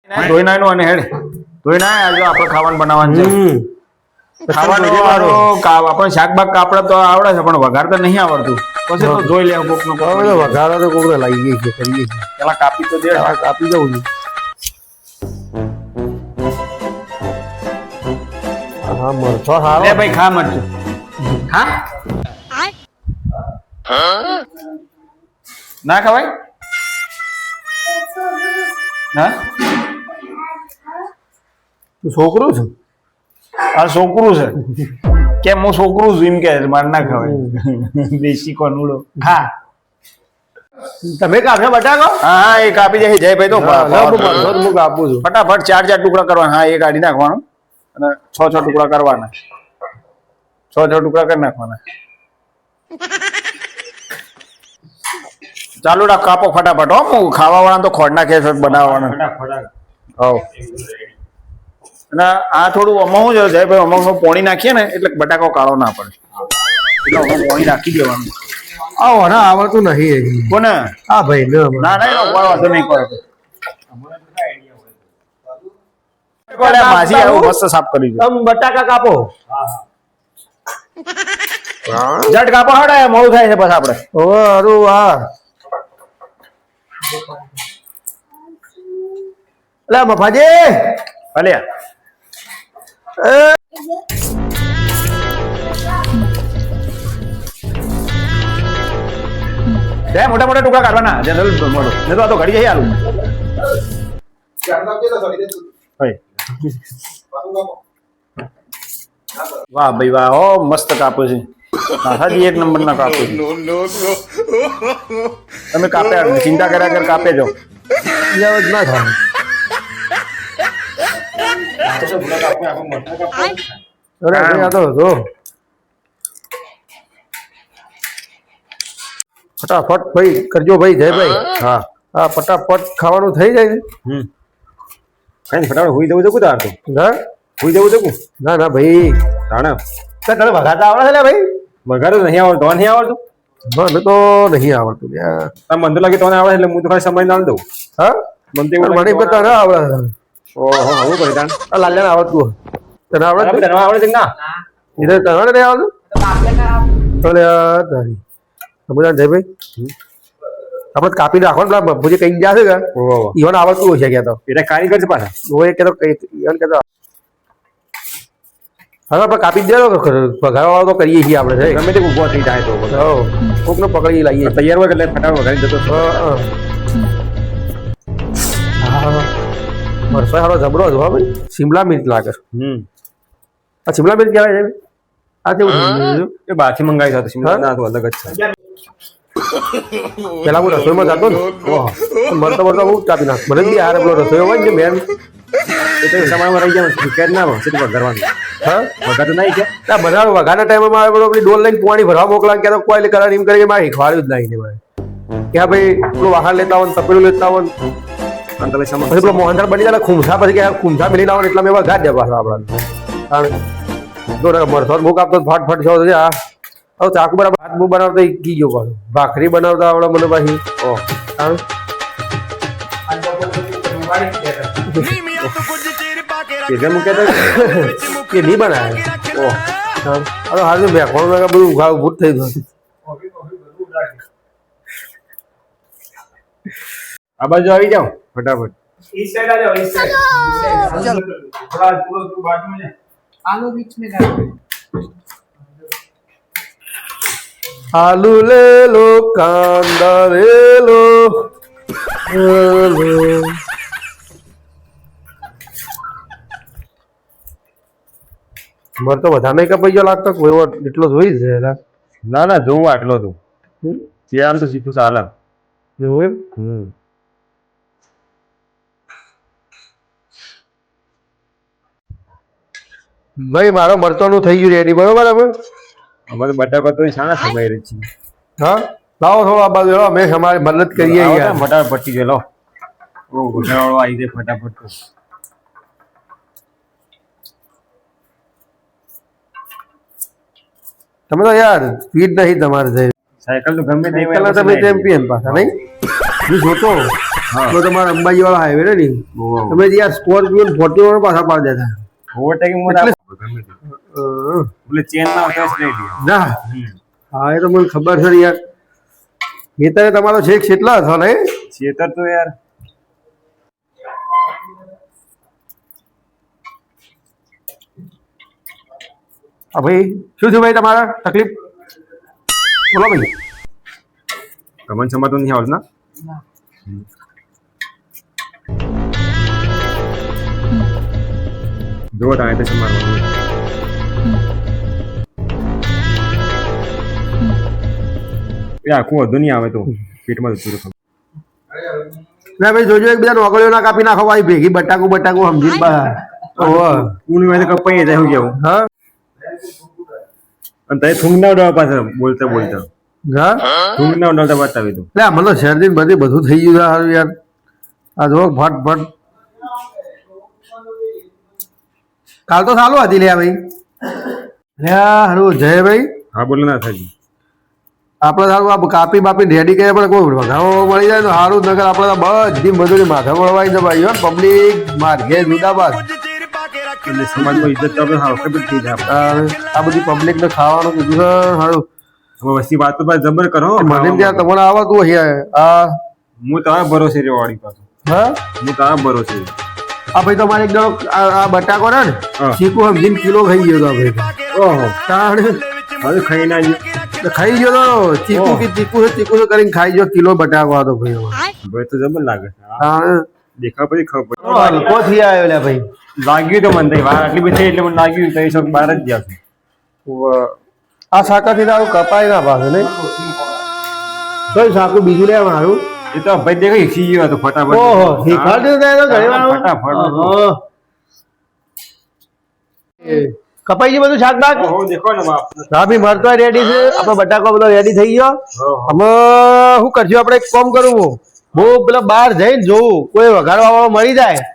ધોઈ નાયનું અને હેડ ધોઈ નાય આજે આપણે ખાવાનું બનાવવાનું છે. ખાવાનું આપણે શાક બાક કાપડા તો આવડે છે પણ વઘાર તો નહીં આવડતું. પછી તો જોઈ લે કોક નો વઘાર તો કોક લાવીએ છીએ કરીએ છીએ. પેલા કાપી તો દે કાપી દઉં છું. હા મરચો હારો લે ભાઈ ખા મરચું હા ના ખવાય હા તું છોકરો છે આ છોકરું છે કેમ હું છોકરું છું એમ કે મારે ના ખવાય દેશી કોનુડો ખા તમે કાપ્યા બટાકો હા હા એ કાપી જાય જય ભાઈ તો હું કાપું છું. ફટાફટ 4 ટુકડા કરવાના. હા એ કાઢી નાખવાનું અને 6 ટુકડા કરવાના. 6 ટુકડા કરી નાખવાના. ચાલુ રાખ કાપો ફટાફટ હો. હું ખાવા વાળા તો ખોડ નાખે છે બનાવવાના. હવ અને આ થોડું અમાવું છે જય ભાઈ અમાવું પોણી નાખીએ ને એટલે બટાકો કાળો ના પડે એટલે અમે પોણી નાખી દેવાનું. આવો ના આવડતું નહીં કોને હા ભાઈ ના ના એનો કોઈ વાંધો નહીં કરે માસી આવું મસ્ત સાફ કરી દે. તમે બટાકા કાપો જટ કાપો હડે મોડું થાય છે બસ આપણે. ઓ અરું વાહ લે મફાજી ભલે મોટા મોટા ટુકડા કાઢવાના જનરલ મોટો ને તો આ તો ઘડી જાય આલુ વાહ ભાઈ વાહ હો મસ્ત કાપો છે હાજી એક નંબર ના કાપો તમે કાપ્યા ચિંતા કર્યા કર કાપે જો ના થાય અરે ભાઈ આ તો જો ફટાફટ ભાઈ કરજો ભાઈ જય ભાઈ હા હા ફટાફટ ખાવાનું થઈ જાય ને કઈ ફટાફટ હોઈ જવું જવું તાર તો હા હોઈ જવું જવું ના ના ભાઈ જાણે તને વઘારતા આવડે છે ભાઈ વઘાર તો નહીં આવડતું નહીં આવડતું મને તો નહીં આવડતું મને તો લાગે તને આવડે એટલે હું તો ખાલી સમય ના દઉં હા મને મને બધા ના આવડે ઓહો આવું કરી તાણ લાલ્યાને આવડતું તને આવડે તને આવડે છે ના તને નહીં આવડતું અરે તારી બધા જય ભાઈ આપણે કાપી નાખો ને પેલા ભૂજી કઈ ગયા છે કે ઈવન આવડતું હોય છે ક્યાં તો એટલે કારીગર છે પાછા હોય કે તો ઈવન કે તો હવે આપણે કાપી જ દે વઘારવાળો તો કરીએ છીએ આપણે ગમે તે ઉભો થઈ જાય તો કોકને પકડી લાવીએ તૈયાર હોય એટલે ફટાફટ વઘારી જતો હા મરસો સારો જબરો હતો હા ભાઈ શિમલા મિર્ચ લાગે આ શિમલા મિર્ચ કહેવાય છે આ કેવું એ બહારથી મંગાવી હતો શિમલા ના તો અલગ જ છે પેલા હું રસોઈમાં જતો ને મરતો મરતો હું કાપી નાખ મને બી હારે પેલો રસોઈ હોય ને મેન એ તો સમયમાં રહી જાય કેદ ના હોય સીધું વઘારવાનું હા વઘાર તો નહીં કે ના બધા વઘારના ટાઈમમાં આવે આપણી ડોલ લઈને પાણી ભરવા મોકલા કે તો કોઈ કરે એમ કરી મારે ખવાડ્યું જ નહીં મારે ક્યાં ભાઈ પેલું વાહન લેતા હોય તપેલું લેતા હોય અને તમે સમજ પછી પેલો મોહનથાળ બની જાય ખૂમસા પછી કે ખૂમસા મિલી લાવો એટલા મેં વઘાર દે પાછા આપણા જો મરસો મુક આપતો ફટ ફટ છો આ હવે ચાકુ બરાબર હાથ મું બનાવતો કી ગયો પાછો ભાખરી બનાવતા આવડે મને પાછી કે નહીં બનાવે હવે હાલ બેખવાનું બધું ઉઘાડ ઉભું થઈ ગયું આ બાજુ આવી જાઓ ફટાફટ आलू बीच में डालो आलू ले लो कांदा ले लो મર તો વધારે નહીં કપાઈ ગયો લાગતો કોઈ એટલો જોઈ છે ના ના જોવું આટલો તું ત્યાં તો સીધું ચાલે એવું એમ ભાઈ મારો મરચાનું થઈ ગયું રેડી બરોબર હવે અમારે બટાકા તો શાના સમય રહી છે હા લાવો થોડો આ બાજુ અમે અમારી મદદ કરીએ ફટાફટ પટી ગયો લો ઓ ઘોડાવાળો આવી જાય ફટાફટ તમે તો યાર સ્પીડ નહીં તમારે સાયકલ તો ગમે તે તમે ચેમ્પિયન પાછા નહીં હું જોતો તો તમારા અંબાજી વાળા હાઈવે ને નહીં તમે ત્યાં સ્કોર્પિયો 40 વાળા પાછા પાડી દેતા ઓવરટેકિંગ માં બોલે ચેન ના કેસ નહીં લે ના હા એ તો મને ખબર છે યાર ખેતરે તમારો છેક કેટલા હતો ને છેતર તો યાર હા ભાઈ શું થયું ભાઈ તમારા તકલીફ બોલો ભાઈ તમને સમજતું નહીં આવતું ના જો તારે તો સમારવાનું એ આખું વધુ નહીં આવે તો પેટમાં જતું રહે ના ભાઈ જોજો એક બીજા નોકરીઓ ના કાપી નાખો ભાઈ ભેગી બટાકું સમજી કુણ હોય તો કપાઈ જાય હું કેવું હા અને તારે થૂંગ ના ઉડાવવા પાછળ બોલતા બોલતા હા થૂંગ ના ઉડાવતા બતાવી દો એટલે મને તો શરદી બધું થઈ ગયું છે સારું યાર આ જો ફટ કાલ તો સારું હતી લે ભાઈ લે હારું જય ભાઈ હા બોલો ના થાજી આપણે સારું આ કાપી બાપી રેડી કરીએ પણ કોઈ વધારો મળી જાય તો સારું નગર આપણે બધી બધું માથા મળવાઈ જાય ભાઈ પબ્લિક માર્ગે જુદાબાદ એટલે સમાજમાં ઇજ્જત તો આપણે હાવ થઈ જાય આ બધી પબ્લિક ને ખાવાનું કીધું છે સારું હવે વસ્તી વાત તો બસ જબર કરો મને ત્યાં તમને આવતું હશે આ હું તમારા ભરોસે રહ્યો વાળી પાછું હા હું તમારા ભરોસે આ ભાઈ તમારે એક દાડો આ બટાકો ને હા. ચીકુ સમજીને કિલો ખાઈ ગયો હતો ભાઈ ઓહો તાણ હવે ખાઈ ના ખાઈ ગયો તો ચીકુ કે ચીકુ છે કરીને ખાઈ ગયો કિલો બટાકો હતો ભાઈ ભાઈ તો જબર લાગે છે તાણ દેખાવ પછી ખબર હલકો થઈ આવ્યો લે ભાઈ લાગ્યું તો મને વાર આટલી બધી એટલે મને લાગ્યું તો એ શોખ બહાર જ ગયા છે આ શાકાથી તો આવું કપાય ના પાસે નહીં તો શાકું બીજું લે મારું એ તો ભાઈ દેખાય શીખી ગયો હતો ફટાફટ ઓહો શીખવાડી દીધું તો ઘણી વાર કપાઈ ગયું બધું શાક બાક ઓહો દેખો ને બાપ હા ભી મરતો રેડી છે આપણો બટાકો બધો રેડી થઈ ગયો હવે શું કરશું આપણે એક કામ કરવું હું પેલા બહાર જઈને જોઉં કોઈ વઘારવા વાળો મળી જાય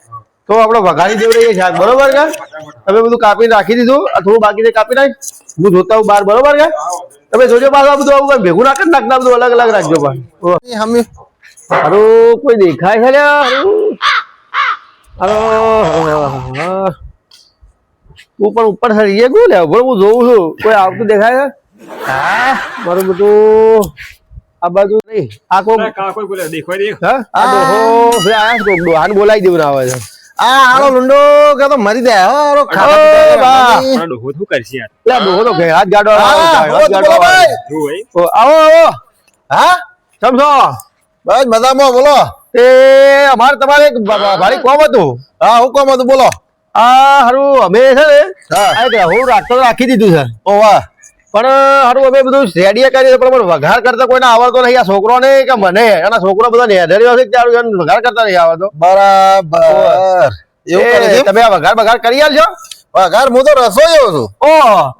તો આપણે વઘારી દેવું રહીએ શાક બરોબર કે તમે બધું કાપીને રાખી દીધું આ થોડું બાકી કાપી નાખ હું જોતા હું બહાર બરોબર કે તમે જોજો પાછું આ બધું આવું ભેગું નાખે નાખના બધું અલગ અલગ રાખજો પણ હારું કોઈ દેખાય છે તું પણ ઉપર સરી ગયું લે હું જોઉં છું કોઈ આવતું દેખાય છે હા મારું બધું આ બાજુ નહીં આ કોક કોઈ બોલે દેખવા દે હા આ ડોહો આયા છે કોક ડોહાને બોલાવી દેવું આવે છે આ હાલો લુંડો કે તો મરી જાય હો હાલો મારા ડોહો શું કરશે યાર લે ડોહો તો હાથ ગાડો બોલો ભાઈ શું ભાઈ આવો આવો હા કેમ છો બસ મજામાં બોલો એ અમારે તમારે એક ભારી કોમ હતું હા હુકમ હતું બોલો આ હારું અમે છે ને હા. આ એક હું રાખતો રાખી દીધું છે ઓ વાહ પણ હારું અમે બધું રેડી કરી પણ મને વઘાર કરતા કોઈને આવડતો નહીં આ છોકરો ને કે મને એના છોકરો બધા નેધર્યો છે ત્યારે એને વઘાર કરતા નહીં આવડતો બરાબર એવું કરે છે તમે આ વઘાર કરી આલજો વઘાર હું તો રસોઈયો છું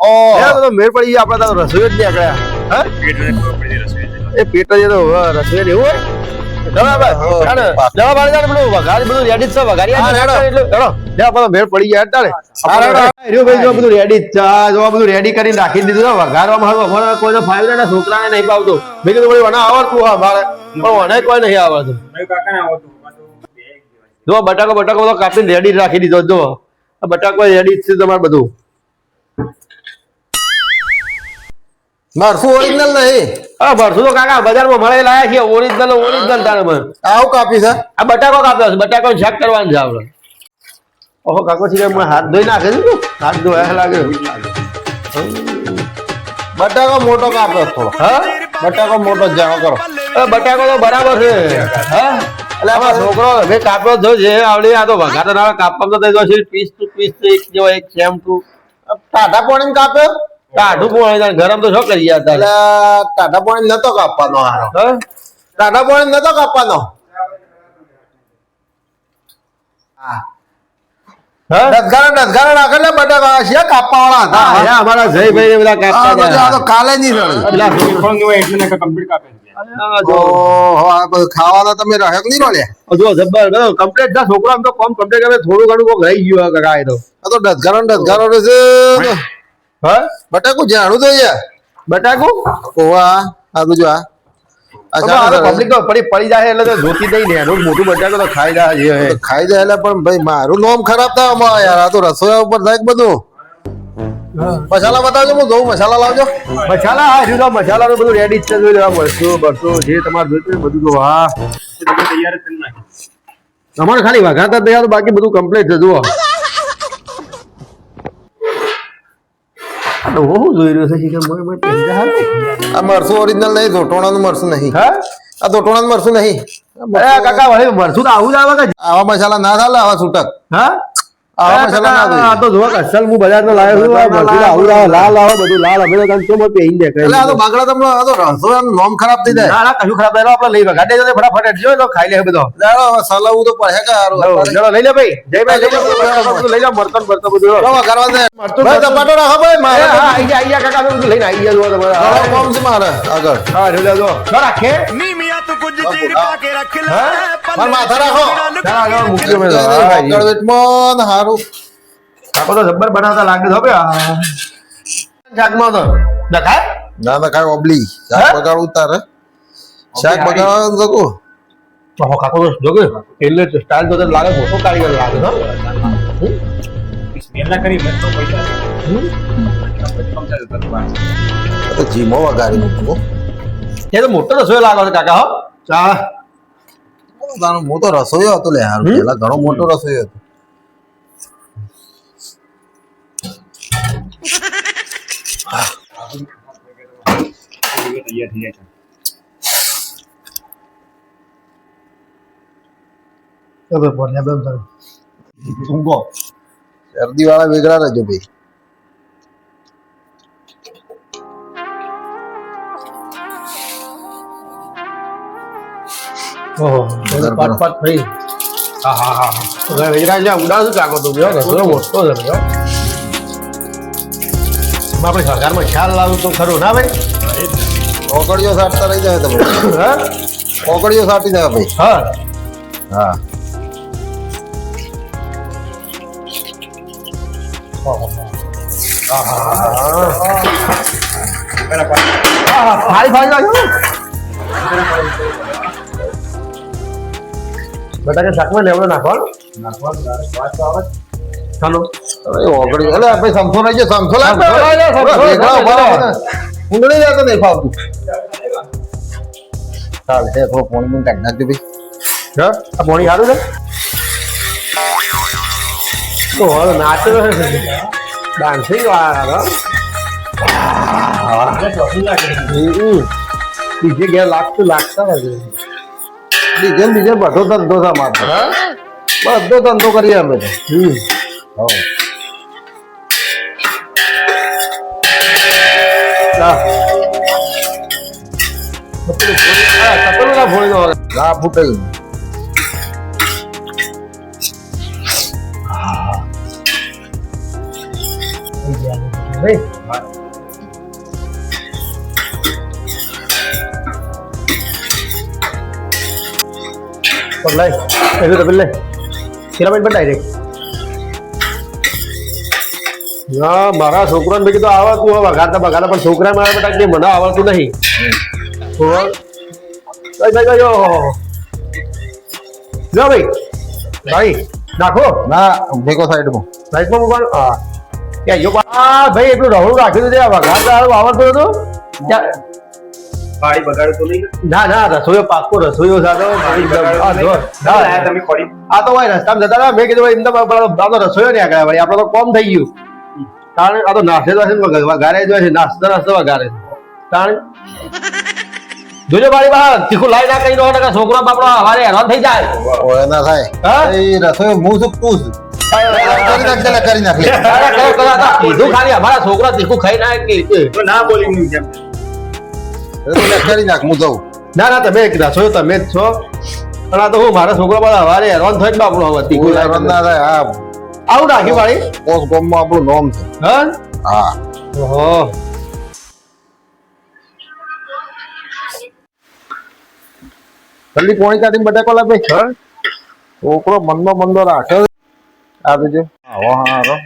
ઓ તો મેળ પડી ગયો આપણે તો રસોઈ જ નીકળ્યા હા એ પેટ જ તો રસોઈ એવું હોય બરાબર જવા બાર જાને પેલું વઘાર બધું રેડી છે વઘારી હા, રેડો. હેડો લે આપણો મેળ પડી ગયા તારે ભાઈ જો બધું રેડી જો બધું રેડી કરીને રાખી દીધું છે વઘારવામાં હારું અમારે કોઈને ફાયદો ના છોકરાને નહીં પાવતો મેં કીધું વળી મને આવડતું હા મારે પણ મને કોઈ નહીં આવડતું કાકા ના આવતું જો બટાકો બધો કાપીને રેડી રાખી દીધો જો આ બટાકો રેડી છે તમારે બધું મારસું ઓરિજિનલ નહીં હા ભરસું તો કાકા બજારમાં મળે લાયા છે ઓરિજિનલ તારે મને આવું કાપી છે આ બટાકો કાપ્યો છે બટાકો શાક કરવાનું છે આપણે ઓહો કાકો છે મને હાથ ધોઈ નાખે છે તું હાથ ધોયા લાગે બટાકો મોટો કાપ્યો થોડો હા બટાકો મોટો જાણો કરો બટાકો તો બરાબર છે હા એટલે આમાં છોકરો હવે કાપ્યો જો જે આવડે આ તો વઘાર ના કાપવામાં તો થઈ જશે પીસ ટુ પીસ એક જેવો એક સેમ ટુ ટાટા પાણી કાપ્યો કાઢું પણ ગરમ તો શું કરી એટલે ટાટા પાણી નતો કાપવાનો હારો હા ટાટા પાણી નતો કાપવાનો ડસગારા નાખે એટલે બટાકા છે કાપવા વાળા હતા અમારા જયભાઈ ને બધા આ બધું આ કાપતા તો કાલે નહીં રડે પેલા એટલે ને કમ્પ્લીટ કાપે છે ઓહો આ બધું ખાવાના તમે રહે નહીં રોડ્યા જો જબર કમ્પ્લીટ ના છોકરો આમ તો કોમ કમ્પ્લીટ કરે થોડું ઘણું કોક રહી ગયું કાકા એ તો આ તો ડસગારો છે હા બટાકું જાણું તો યાર બટાકુ ઓવા આ તો જો પબ્લિક તો પડી જાય એટલે તો જોતી નહીં ને એનું મોટું બટાકો તો ખાઈ જાય જે હે. ખાઈ જાય એટલે પણ ભાઈ મારું નોમ ખરાબ થાય આમાં યાર આ તો રસોઈ ઉપર થાય કે બધું મસાલા બતાવજો હું જોઉં મસાલા લાવજો મસાલા હા હજુ તો મસાલાનું બધું રેડી જ છે જોઈ લેવા મરચું બરચું જે તમારે જોઈતું હોય બધું જો હા તમે તૈયાર કરી નાખી અમારે ખાલી વઘારતા તૈયાર બાકી બધું કમ્પ્લીટ છે જુઓ હું જોઈ રહ્યો છે કે આ મરસું ઓરિજિનલ નહીં ધોટોણાનું મરસું નહીં હા આ ધોટોણાનું મરસું નહીં કાકા વળી મરચું તો આવું જ આવે કે આવા મસાલા ના ચાલે આવા છૂટક હા આવા મસાલા ના જોઈએ. આ તો જો અસલ હું બજારમાં લાવ્યો છું આ મરચું તો આવું આવે લાલ આવે બધું લાલ અમે તો કેમ પહેરી દે એટલે આ તો બાગડા તમને આ તો રસોઈનું નોમ ખરાબ થઈ જાય ના ના કશું ખરાબ થાય આપણે લઈ વગાડે જશે ફટાફટ હેડજો તો ખાઈ લે બધો જાણો હવે સલાવું તો પડે કે હારું. ચલો લઈ લે ભાઈ જયભાઈ લઈ લો બધું લઈ લો મરતન બરતન બધું ચાલો કરવા દે. મરચું ભાઈ ટપાટો રાખો ભાઈ મારે હા આઈ જા કાકા અમે બધું લઈને આઈ ગયા ઘણો તમારા કામ છે મારે આગળ હા લે જો રાખે મારા માથા રાખો ચાલો મૂકી મેં આગળ વેટમાં ને હારું આપણે તો જબ્બર બનાવતા લાગે છે ભાઈ શાકમાં તો દેખાય ના ના કાંઈ ઓબલી શાક હે? બગાડું તારે શાક બગાડવાનું શકું ઓહો કાકો તો જોગે એટલે સ્ટાઇલ તો લાગે મોટો કારીગર લાગે છે સ્મેલ ના કરી મેં તો પૈસા સમજાય તો બસ તો જીમો વગાડી મૂકું એ તો મોટો રસોઈ લાગે છે કાકા હો ચા હું તો રસોઈયો હતો લે હારું પેલા ઘણો મોટો રસોઈયો હતો તૈયાર થઈ જાય તો બોલ્યા બેમ સર ઊંઘો શરદી વાળા વેગળા રહેજો ભાઈ ઓહો પાટ પાટ થઈ હા હા હા હવે વેજરા લે ઉડા શું કાકો તો જો રસોઈ મોટો છે જો આપણે સરકારમાં ખ્યાલ લાવું તો ખરું ના ભાઈ ઓગળીઓ સાટતા રહી જાય તમે હા ઓગળીઓ સાટી જાય ભાઈ હા હા ફાળી ફાળી લાગ્યો બટાકા શાકમાં લેવડો નાખવાનો ચાલો અરે ઓગળી એટલે ભાઈ સમથો નહીં છે સમથો લાગ સમથો લઈ લે, સમથો, વેગળા સમથો ઉભા લઈ રહો લે. ને. ઊંઘળી જાય તો નહીં ફાવતું ચાલ છે થોડો પાણી પણ કાઢી નાખજો ભાઈ હા આ પોણી સારું છે તો હવે નાચો ડાન્સિંગ વાળા બીજે ઘેર લાગતા હોય બીજે બધો ધંધો છે મારો બધો ધંધો કરીએ અમે તો હવ. ના ફૂટાઈ મારા છોકરાને ભેગી તો આવડતું હોય વગાડતા બગાડતા પણ છોકરા મારા બેટા કે મને આવડતું નહીં જો ભાઈ ભાઈ નાખો ના ભેગો સાઈડમાં સાઈડમાં મૂકવાનું હા ક્યાં જો ભાઈ એટલું રહોડું રાખ્યું હતું વગાડતા આવડતું હતું પાણી બગાડે તો નહીં ના ના રસોઈયો પાકો રસોઈયો સાથે તમે ખોરી આ તો ભાઈ રસ્તામાં જતા હતા મેં કીધું ભાઈ એમને આપણો રસોઈયો નહીં આગળ ભાઈ આપણે તો કોમ થઈ ગયું કારણ આ તો નાસ્તે વગારે જ હોય છે નાસ્તા વગારે છે કારણ જોજો મારી બહાર તીખું લાઈ ના કરી દો છોકરો બાપડો હવારે હેરાન થઈ જાય ઓય ના થાય હા? એ રસોઈ હું શું તું જ. કરી નાખ જરા, કરી નાખ લે. કીધું ખાલી અમારા છોકરા તીખું ખાઈ ના કે તો ના બોલી નહીં જેમ એ તો લે, કરી નાખ હું જાઉં ના ના તમે રસોઈ તમે જ છો પણ આ તો હું મારા છોકરા બધા હવારે હેરાન થઈ જ બાપડો હવે તીખું કોઈ હેરાન ના થાય હા આવું નાખ્યું વાળી પોસ ગામમાં આપણું નોમ છે હા હા ઓહો જલ્દી પોણી કાઢીને બટાકો લા ભાઈ હા છોકરો મનનો રાખે આ તો જો આવો હારો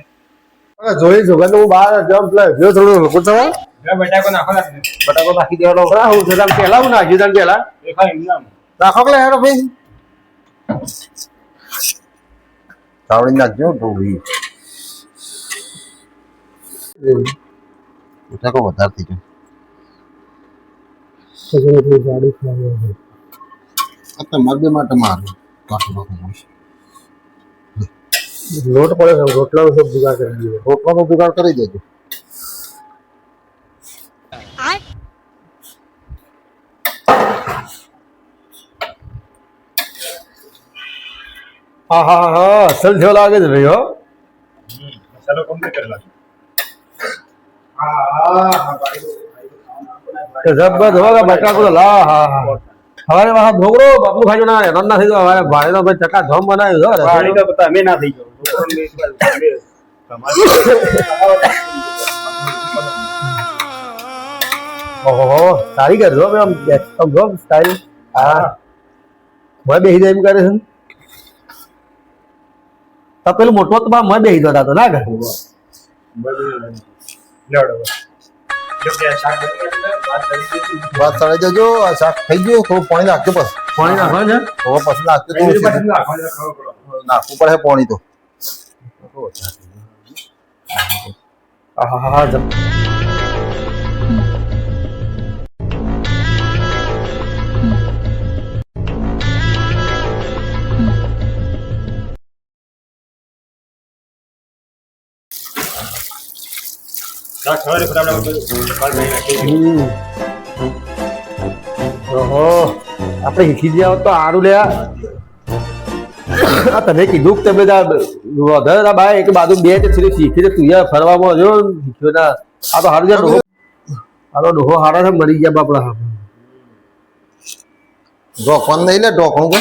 જોઈ છું હું બહાર જમ પ્લે જો થોડું પૂછો બટાકો નાખો ને. બટાકો નાખી દેવાનો હું છે તને પહેલા હું નાખ્યું તને પહેલા એ ખાઈ એમ. રાખો કે હેડો ભાઈ તાવડી નાખજો ઢોળી બટાકો વધારે થઈ ગયો તમારે બે માટે મારું લોટ પડે છે રોટલાનો સબ જુગાડ કરી દીધો રોટવાનો જુગાડ કરી દેજો હા હા હા અસલ જેવો લાગે છે ભાઈ હો મસાલો કમ્પ્લીટ કરી લાગે. જબરદસ્ત હોગા બટાકો તો લા હા હા હવારે વાહ ઢોકળો બાપુ ખાજો ના હેરાન ના થઈ ગયો હવારે ભાડે તો ભાઈ ચકા ધમ બનાવ્યું છે પાણી તો તમે ના થઈ ગયો. ઓહો સારી કરજો ભાઈ આમ સમજો સ્ટાઈલ હા મોય બેહી જાય એમ કરે છે તો પેલું મોટો તો બા મોય બેહી જતા તો ના કરે લેવડો. જો કે શાક બની ગયું એટલે વાત કરી દીધી. વાત ચડાઈ દેજો આ શાક થઈ ગયું થોડું પાણી નાખજો બસ પાણી નાખવાનું છે હવે પછી નાખજો પછી થોડું નાખવાનું ખબર પડે. નાખવું પડે પાણી તો હા હા જબ શાક ખવાય એટલે ફટાફટ વાત નહીં નાખી. ઓહો આપણે શીખી ગયા હોત તો સારું લે આ તમે કીધું કે તમે વધારે ભાઈ એક બાજુ બે કે સિર્ફ શીખી છે તું ફરવામાં જો શીખ્યો ના આ તો સારું છે ડોહો આ તો ડોહો સારા છે મરી ગયા બાપડા ઢોકવાનું નહીં લે ઢોકણું કે